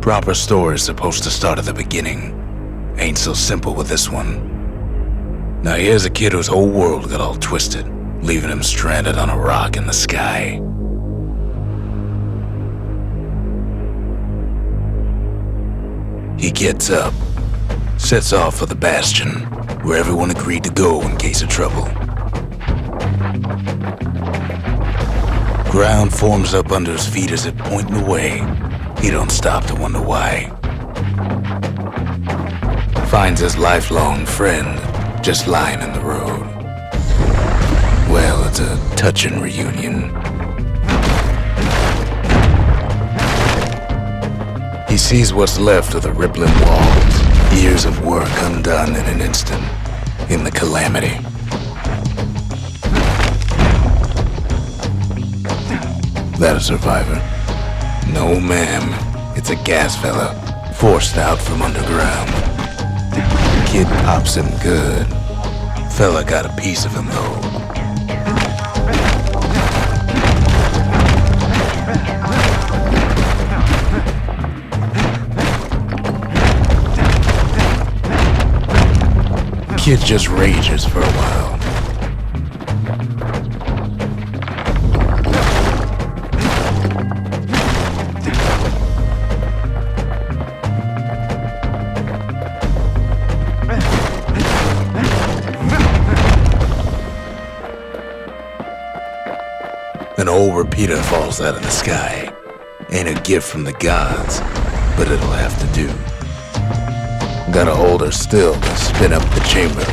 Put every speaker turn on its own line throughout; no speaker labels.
Proper story's supposed to start at the beginning. Ain't so simple with this one. Now here's a kid whose whole world got all twisted, leaving him stranded on a rock in the sky. He gets up, sets off for the Bastion, where everyone agreed to go in case of trouble. Ground forms up under his feet as it pointing away. He don't stop to wonder why. Finds his lifelong friend just lying in the road. Well, it's a touching reunion. He sees what's left of the rippling walls, years of work undone in an instant, in the calamity. That a survivor? No, ma'am. It's a gas fella, forced out from underground. Kid pops him good. Fella got a piece of him, though. Kid just rages for a while. An old repeater falls out of the sky. Ain't a gift from the gods, but it'll have to do. Gotta hold her still to spin up the chamber.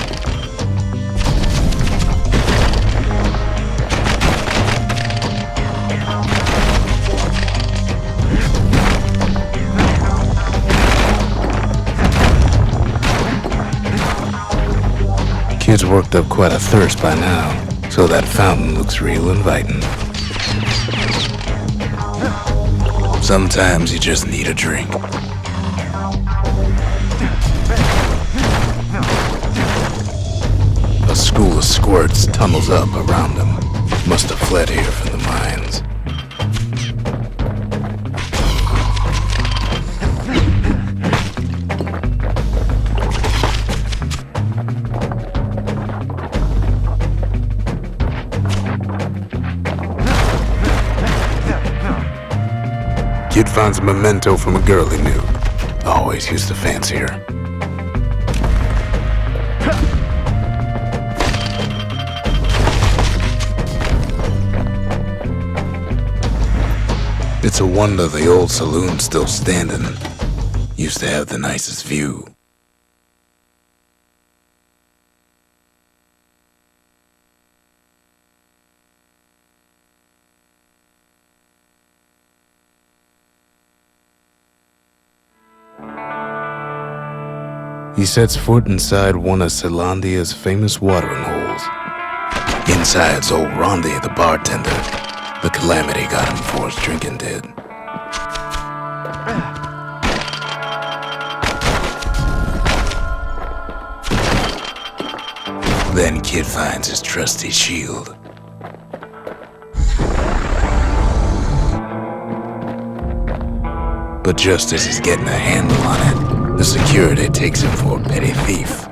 Kid's worked up quite a thirst by now, so that fountain looks real inviting. Sometimes you just need a drink. A school of squirts tunnels up around him. Must have fled here from the mines. Kid finds a memento from a girl he knew. Always used to fancy her. It's a wonder the old saloon's still standing. Used to have the nicest view. He sets foot inside one of Celandia's famous watering holes. Inside's old Rondi, the bartender. The calamity got him before his drinking did. Then Kid finds his trusty shield. But just as he's getting a handle on it, the security takes him for a petty thief.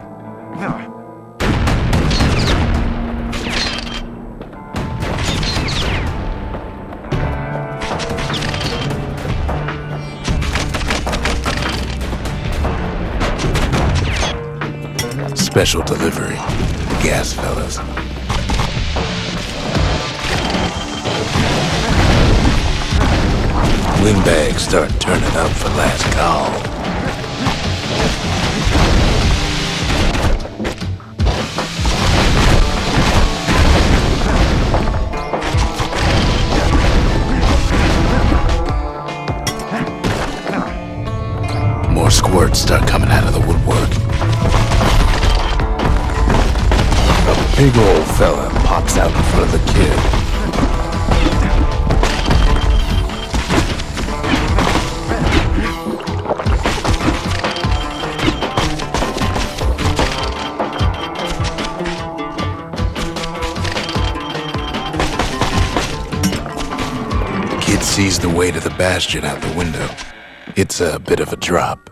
Special delivery, gas fellas. Windbags start turning up for last call. More squirts start coming out of the woodwork. A big old fella pops out in front of the kid. Kid sees the way to the Bastion out the window. It's a bit of a drop.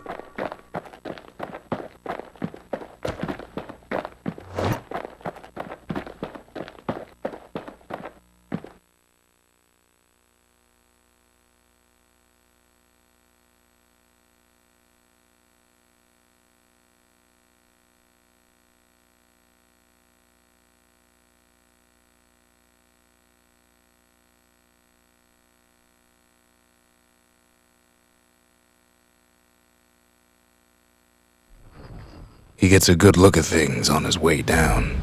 He gets a good look at things on his way down.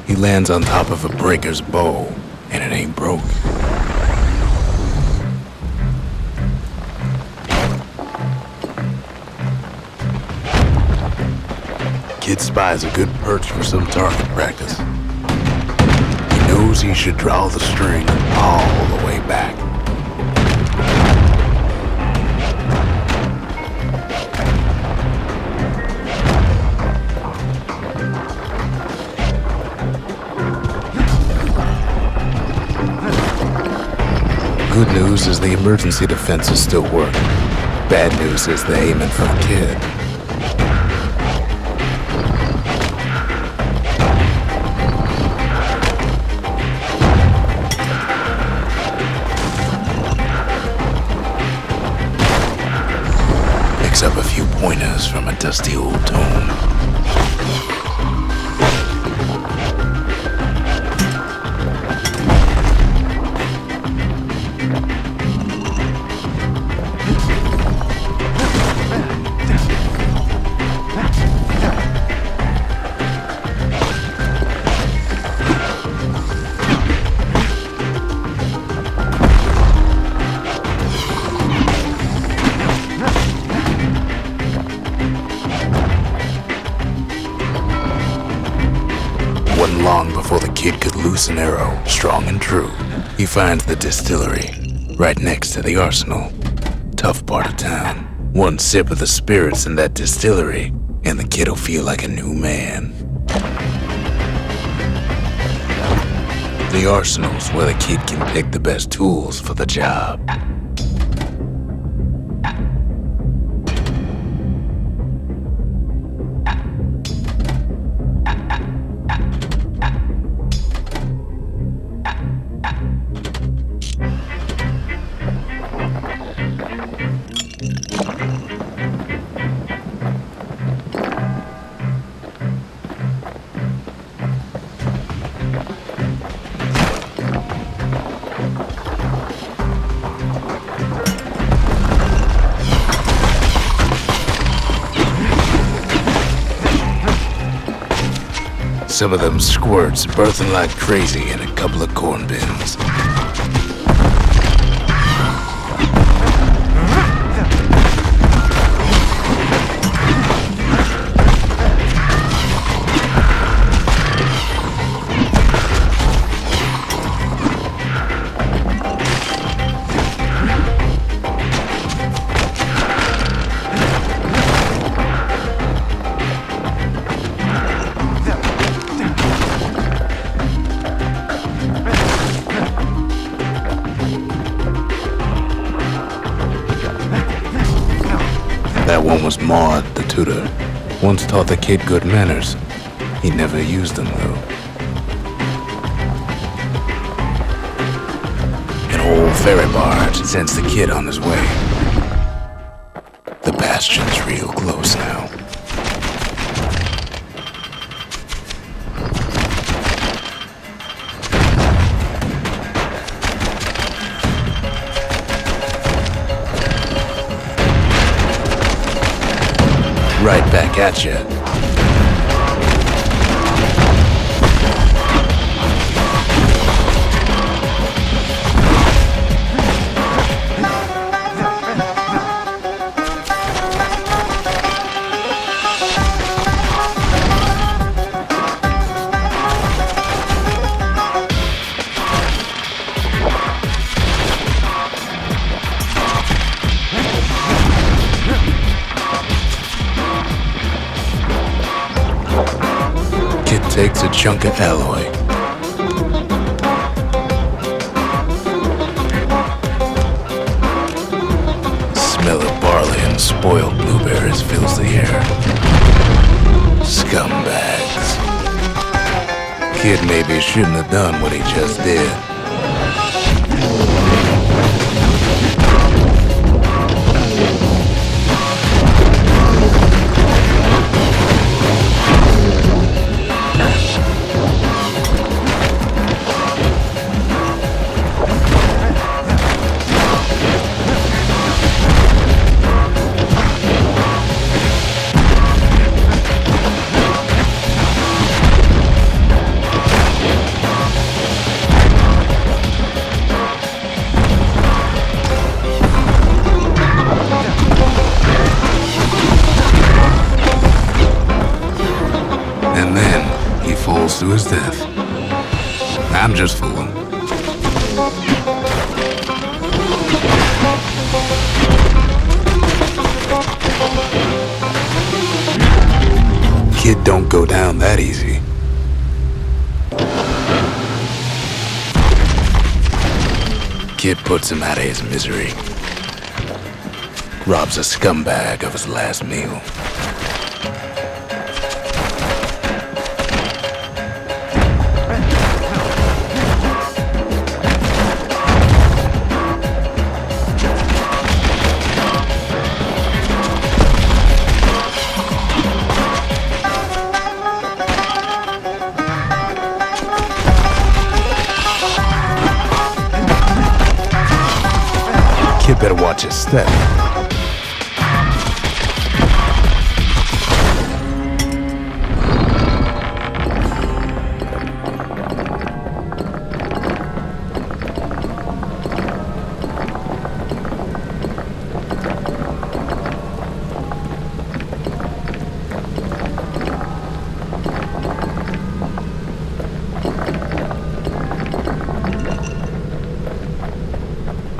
He lands on top of a breaker's bow, and it ain't broke. Kid spies a good perch for some target practice. He knows he should draw the string all the way back. Good news is the emergency defenses still work. Bad news is they're aiming for the kid. Picks up a few pointers from a dusty old tome. Long before the kid could loose an arrow, strong and true, he finds the distillery, right next to the arsenal. Tough part of town. One sip of the spirits in that distillery, and the kid'll feel like a new man. The arsenal's where the kid can pick the best tools for the job. Some of them squirts birthing like crazy in a couple of corn bins. That one was Maud, the tutor. Once taught the kid good manners. He never used them, though. An old ferry barge sends the kid on his way. The Bastion's real close now. Right back at you. Takes a chunk of alloy. spoiled blueberries fills the air. Scumbags. Kid maybe shouldn't have done what he just did. To his death. I'm just fooling. Kid don't go down that easy. Kid puts him out of his misery. Robs a scumbag of his last meal. Kid better watch his step.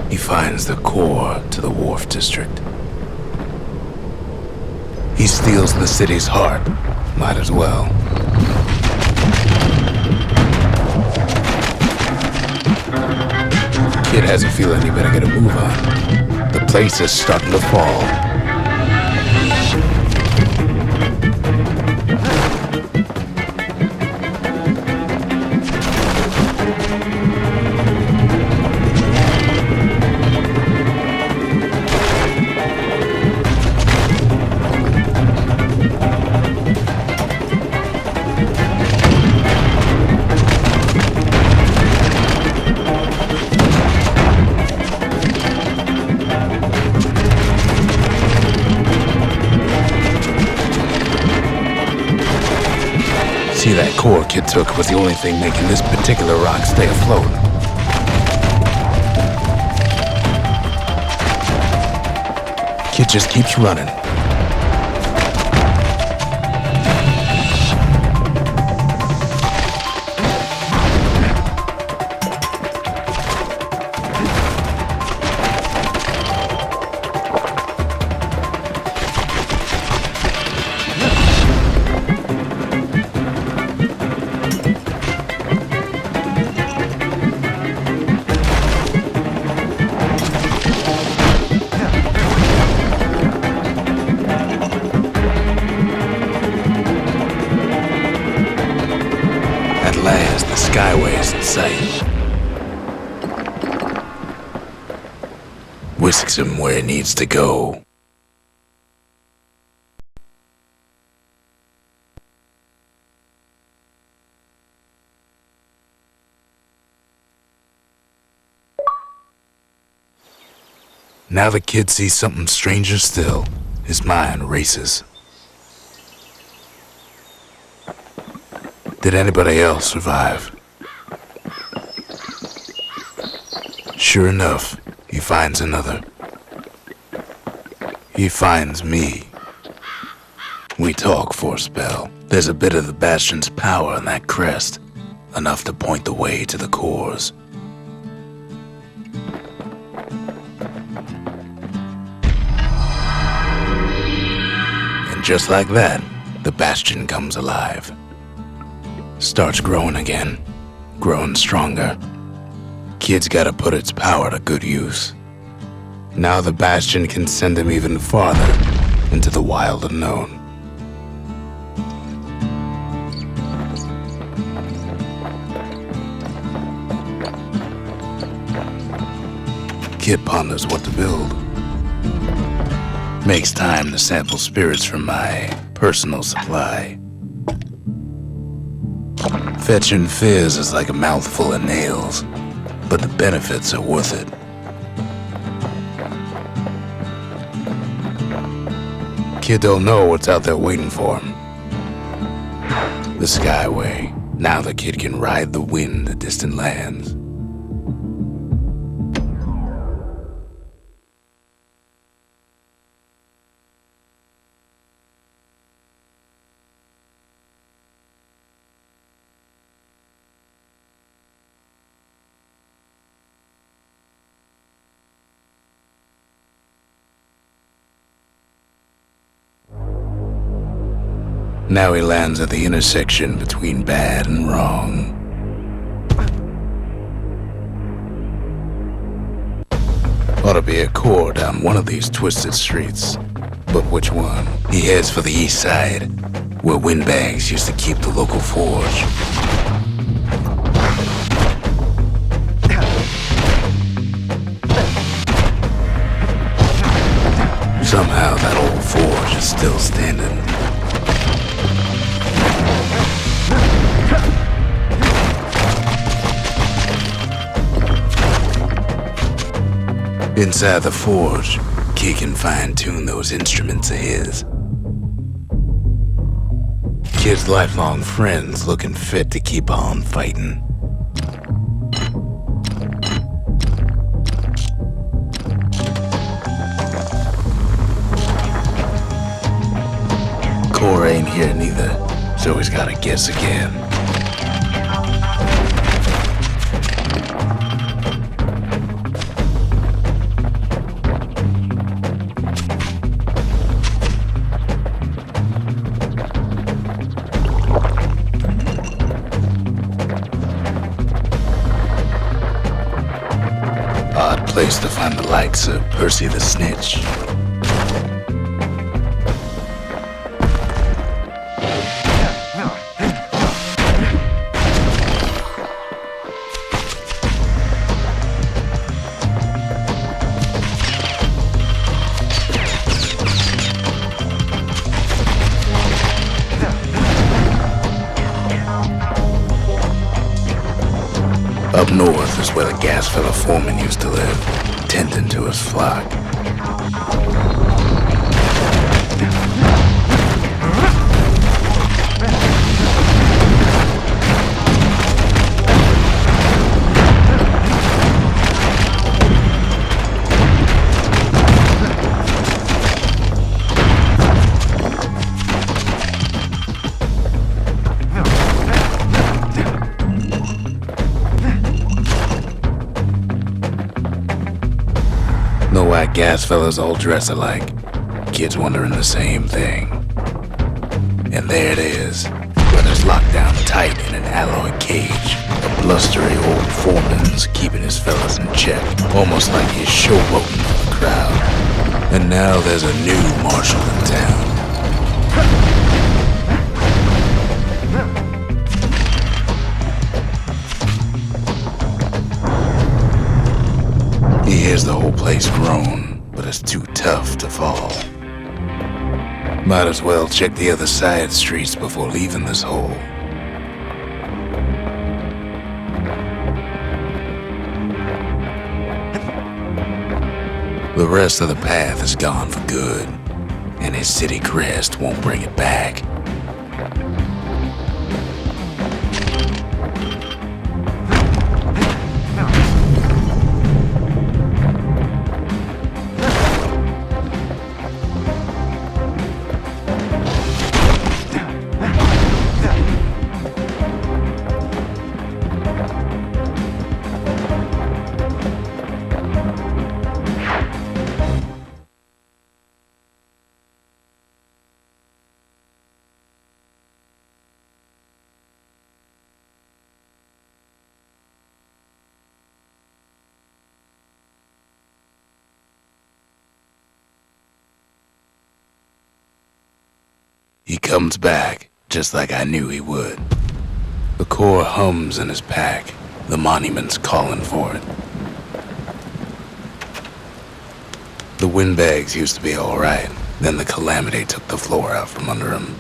He finds the core to the Wharf District. He steals the city's heart. Might as well. Kid has a feeling he better get a move on. The place is starting to fall. See, that core Kid took was the only thing making this particular rock stay afloat. Kid just keeps running. At last, the skyway's in sight. Whisks him where he needs to go. Now the kid sees something stranger still. His mind races. Did anybody else survive? Sure enough, he finds another. He finds me. We talk for a spell. There's a bit of the Bastion's power in that crest, enough to point the way to the cores. And just like that, the Bastion comes alive. Starts growing again, growing stronger. Kid's gotta put its power to good use. Now the Bastion can send him even farther into the wild unknown. Kid ponders what to build. Makes time to sample spirits from my personal supply. Fetching fizz is like a mouthful of nails, but the benefits are worth it. Kid don't know what's out there waiting for him. The Skyway. Now the kid can ride the wind to distant lands. Now he lands at the intersection between bad and wrong. Ought to be a core down one of these twisted streets. But which one? He heads for the east side, where windbags used to keep the local forge. Somehow that old forge is still standing. Inside the forge, Kid can fine-tune those instruments of his. Kid's lifelong friends looking fit to keep on fighting. Core ain't here neither, so he's gotta guess again. Odd place to find the likes of Percy the Snitch. Up north is where the gas fella foreman used to live, tending to his flock. Know why gas fellas all dress alike? Kids wondering the same thing. And there it is, brothers locked down tight in an alloy cage. A blustery old foreman's keeping his fellas in check, almost like he's showboating for the crowd. And now there's a new marshal in town. He hears the whole place groan, but it's too tough to fall. Might as well check the other side streets before leaving this hole. The rest of the path is gone for good, and his city crest won't bring it back. He comes back, just like I knew he would. The core hums in his pack. The monument's calling for it. The windbags used to be alright. Then the calamity took the floor out from under him.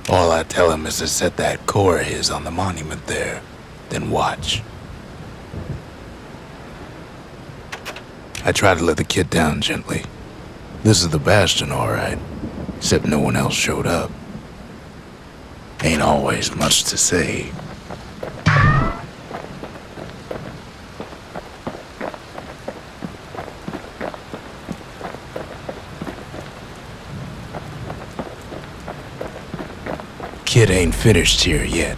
All I tell him is to set that core of his on the monument there, then watch. I try to let the kid down gently. This is the Bastion, alright, except no one else showed up. Ain't always much to say. Kid ain't finished here yet.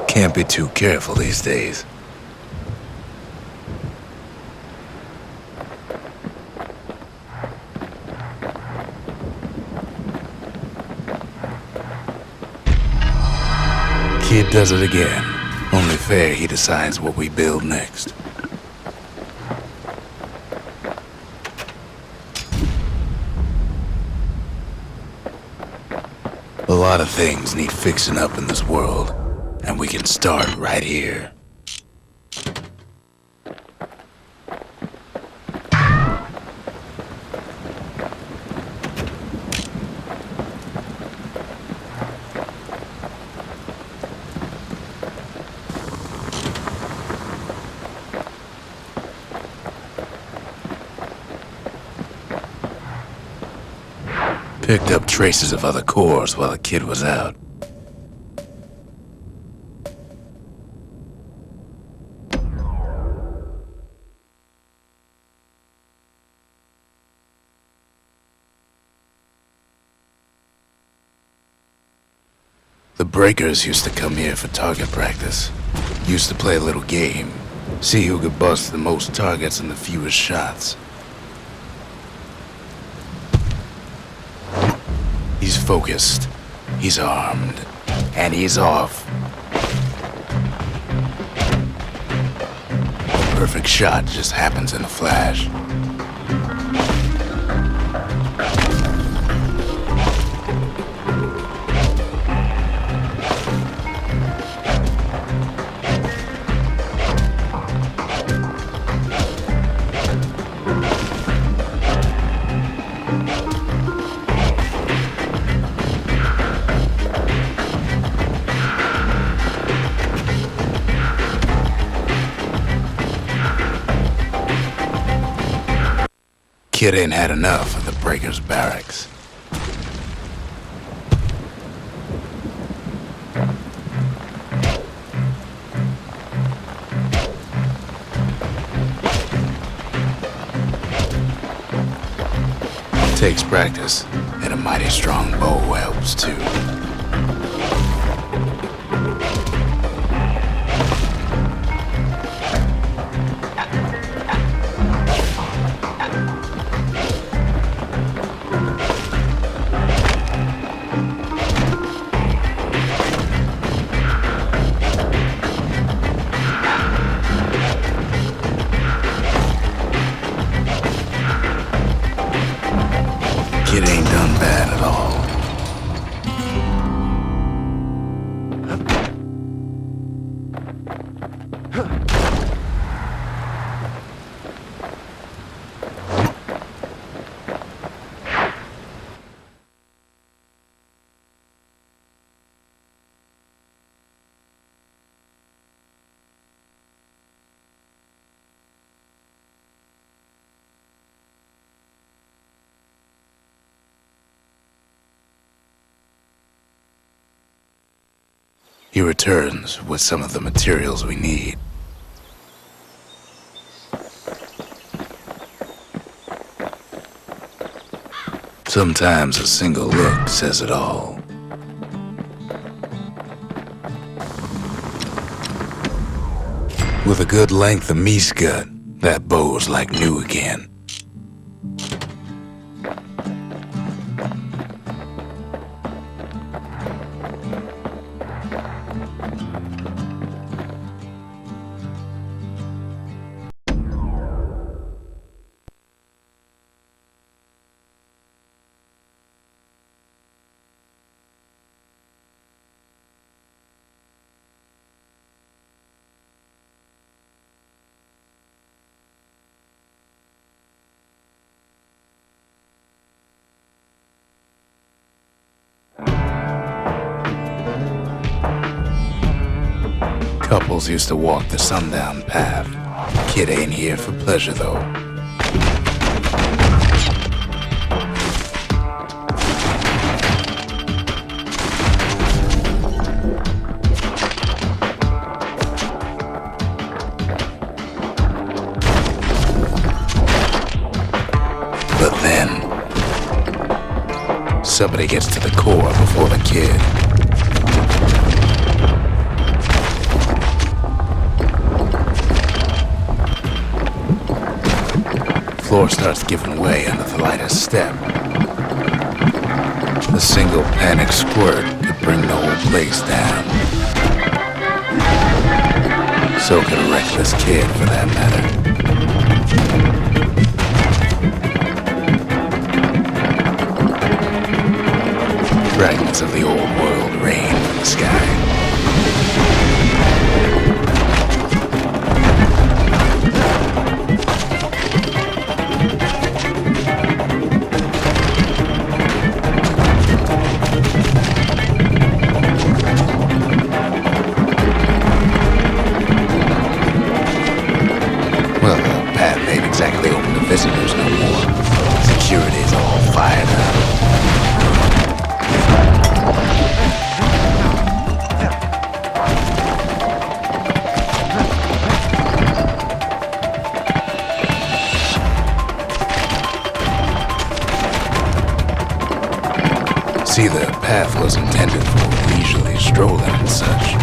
Can't be too careful these days. Kid does it again. Only fair he decides what we build next. A lot of things need fixing up in this world, and we can start right here. Picked up traces of other cores while the kid was out. The breakers used to come here for target practice. Used to play a little game. See who could bust the most targets and the fewest shots. He's focused, he's armed, and he's off. A perfect shot just happens in a flash. Kid ain't had enough of the breakers' barracks. Takes practice, and a mighty strong bow helps too. Kid ain't done bad at all. He returns with some of the materials we need. Sometimes a single look says it all. With a good length of meat gut, that bow's like new again. Couples used to walk the sundown path. Kid ain't here for pleasure, though. But then, somebody gets to the core before the kid. Floor starts giving way under the lightest step. A single panic squirt could bring the whole place down. So could a reckless kid, for that matter. Fragments of the old world rain from the sky. Well, the path ain't exactly open to visitors no more. Security's all fired up. See, the path was intended for leisurely strolling and such.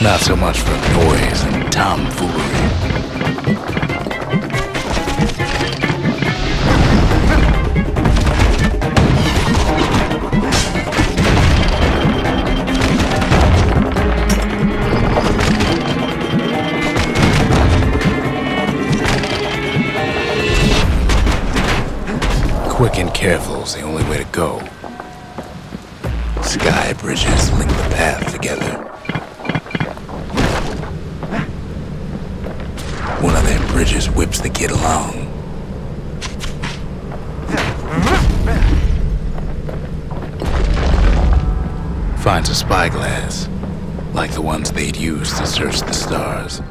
Not so much for noise and tomfoolery. Quick and careful's the only way to go. Sky bridges link the path together. One of them bridges whips the kid along. Finds a spyglass, like the ones they'd use to search the stars.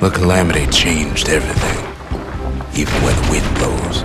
The calamity changed everything, even when the wind blows.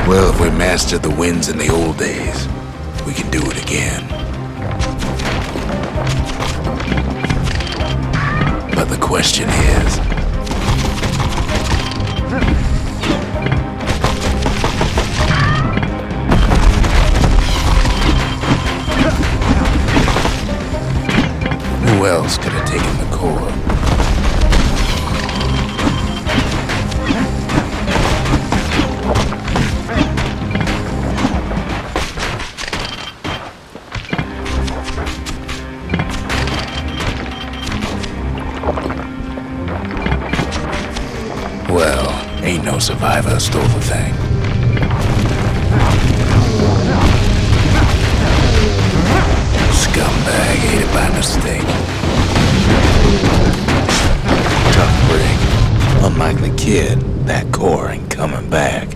Well, if we mastered the winds in the old days, we can do it again. But the question is, who else could have taken the core? Well, ain't no survivor stole the thing. Scumbag ate it by mistake. Tough break. Unlike the kid, that core ain't coming back.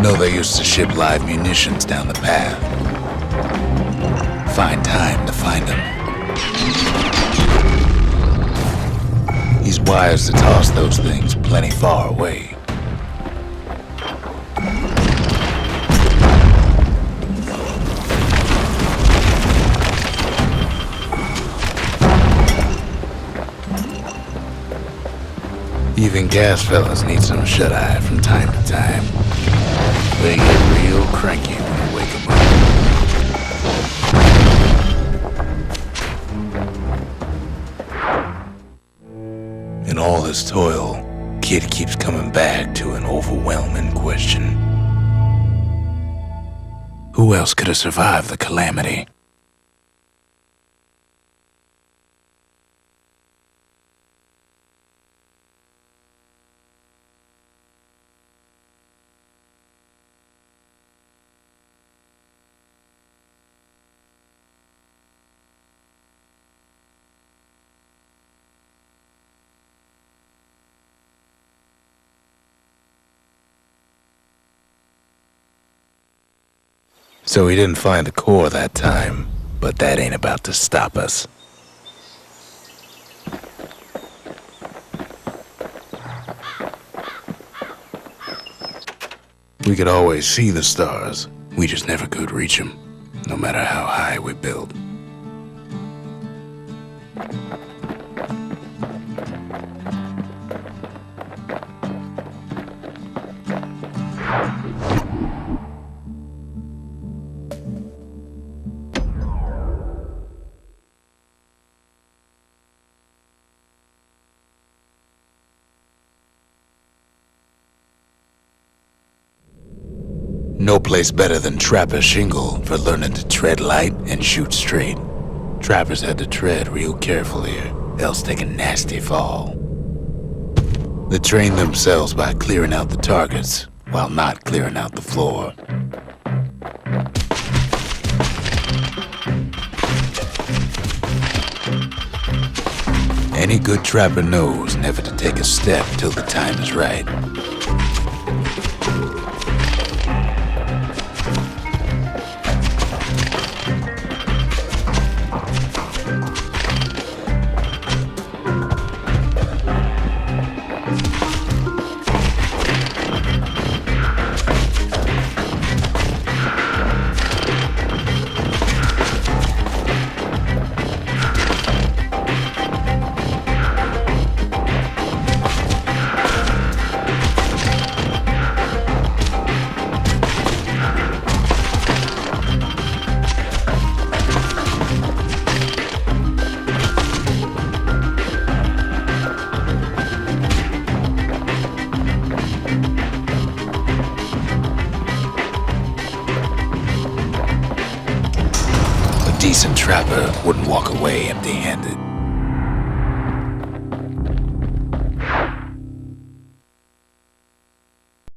Know they used to ship live munitions down the path. Find time to find them. He's wise to toss those things plenty far away. Even gas fellas need some shut-eye from time to time. They get real cranky when you wake them up. In all this toil, Kid keeps coming back to an overwhelming question. Who else could have survived the calamity? So he didn't find the core that time, but that ain't about to stop us. We could always see the stars, we just never could reach them, no matter how high we built. No place better than Trapper Shingle for learning to tread light and shoot straight. Trappers had to tread real careful here, else take a nasty fall. They trained themselves by clearing out the targets, while not clearing out the floor. Any good trapper knows never to take a step till the time is right. Decent trapper wouldn't walk away empty-handed.